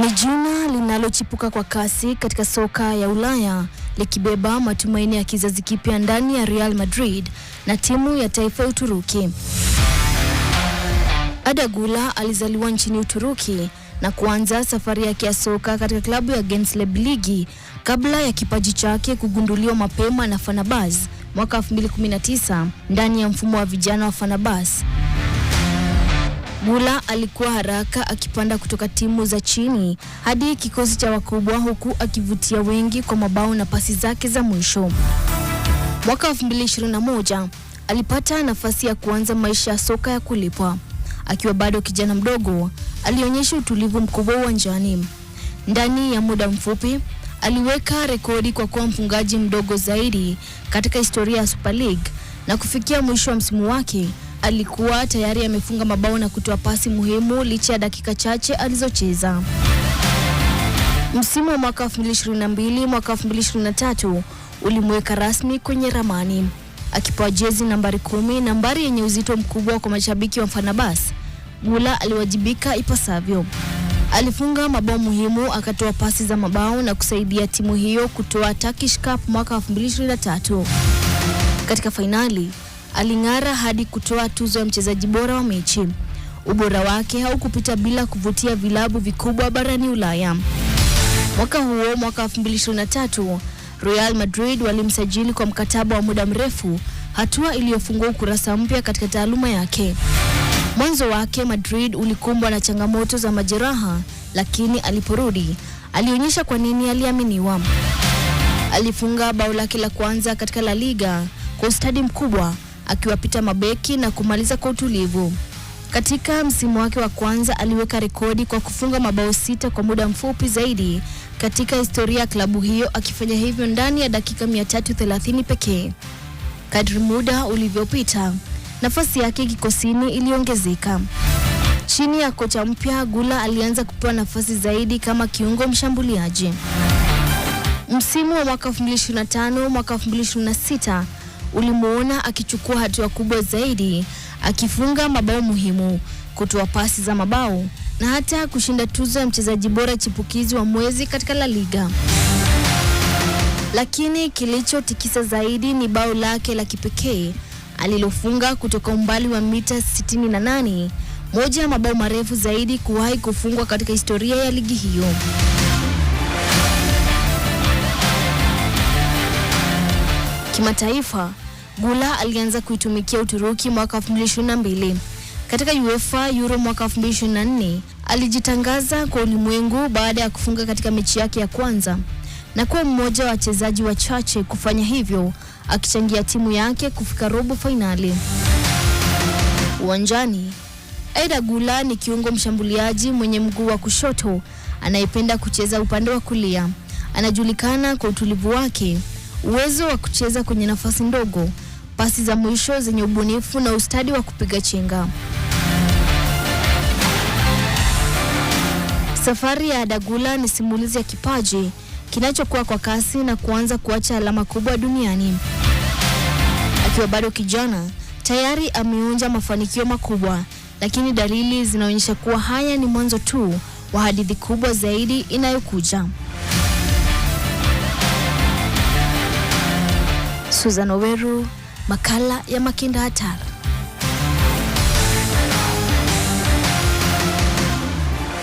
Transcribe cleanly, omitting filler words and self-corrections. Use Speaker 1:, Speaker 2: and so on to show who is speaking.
Speaker 1: Ni jina linalochipuka kwa kasi katika soka ya Ulaya, likibeba matumaini ya kizazi kipya ndani ya Real Madrid na timu ya taifa ya Uturuki. Arda Güler alizaliwa nchini Uturuki na kuanza safari yake ya soka katika klabu ya Gençlerbirliği Ligi kabla ya kipaji chake kugunduliwa mapema na Fenerbahçe mwaka 2019 ndani ya mfumo wa vijana wa Fenerbahçe. Güler alikuwa haraka akipanda kutoka timu za chini hadi kikosi cha wakubwa, huku akivutia wengi kwa mabao na pasi zake za mwisho. Mwaka 2021 alipata nafasi ya kuanza maisha ya soka ya kulipwa. Akiwa bado kijana mdogo, alionyesha utulivu mkubwa uwanjani. Ndani ya muda mfupi, aliweka rekodi kwa kuwa mfungaji mdogo zaidi katika historia ya Super League, na kufikia mwisho wa msimu wake alikuwa tayari amefunga mabao na kutoa pasi muhimu licha ya dakika chache alizocheza. Msimu wa mwaka 2022 mwaka 2023 ulimweka rasmi kwenye ramani, akipewa jezi nambari 10, nambari yenye uzito mkubwa kwa mashabiki wa Fenerbahçe. Güler aliwajibika ipasavyo. Alifunga mabao muhimu, akatoa pasi za mabao na kusaidia timu hiyo kutoa Turkish Cup mwaka 2023. Katika finali, aling'ara hadi kutoa tuzo ya mchezaji bora wa mechi. Ubora wake haukupita bila kuvutia vilabu vikubwa barani Ulaya. Mwaka huo, mwaka 2023, Real Madrid walimsajili kwa mkataba wa muda mrefu, hatua iliyofungua ukurasa mpya katika taaluma yake. Mwanzo wake Madrid ulikumbwa na changamoto za majeraha, lakini aliporudi alionyesha kwa nini aliaminiwa. Alifunga bao lake la kwanza katika La Liga kwa ustadi mkubwa, akiwapita mabeki na kumaliza kwa utulivu. Katika msimu wake wa kwanza aliweka rekodi kwa kufunga mabao 6 kwa muda mfupi zaidi katika historia ya klabu hiyo, akifanya hivyo ndani ya dakika 330 pekee. Kadri muda ulivyopita, nafasi yake kikosini iliongezeka. Chini ya kocha mpya, Güler alianza kupewa nafasi zaidi kama kiungo mshambuliaji. Msimu wa mwaka 2025 mwaka 2026 ulimuona akichukua hatua kubwa zaidi, akifunga mabao muhimu, kutoa pasi za mabao na hata kushinda tuzo ya mchezaji bora chipukizi wa mwezi katika La Liga. Lakini kilichotikisa zaidi ni bao lake la kipekee alilofunga kutoka umbali wa mita 68, moja ya mabao marefu zaidi kuwahi kufungwa katika historia ya ligi hiyo. Kimataifa, Güler alianza kuitumikia Uturuki mwaka 2022. Katika UEFA Euro mwaka 2024, alijitangaza kwa ulimwengu baada ya kufunga katika mechi yake ya kwanza na kuwa mmoja wa wachezaji wachache kufanya hivyo, akichangia timu yake kufika robo finali. Uwanjani, Arda Güler ni kiungo mshambuliaji mwenye mguu wa kushoto anayependa kucheza upande wa kulia. Anajulikana kwa utulivu wake, uwezo wa kucheza kwenye nafasi ndogo, pasi za mwisho zenye ubunifu na ustadi wa kupiga chenga. Safari ya Arda Güler ni simulizi ya kipaji kinachokuwa kwa kasi na kuanza kuacha alama kubwa duniani. Akiwa bado kijana, tayari ameonja mafanikio makubwa, lakini dalili zinaonyesha kuwa haya ni mwanzo tu wa hadithi kubwa zaidi inayokuja. Susan Oweru, makala ya Makinda Hatari.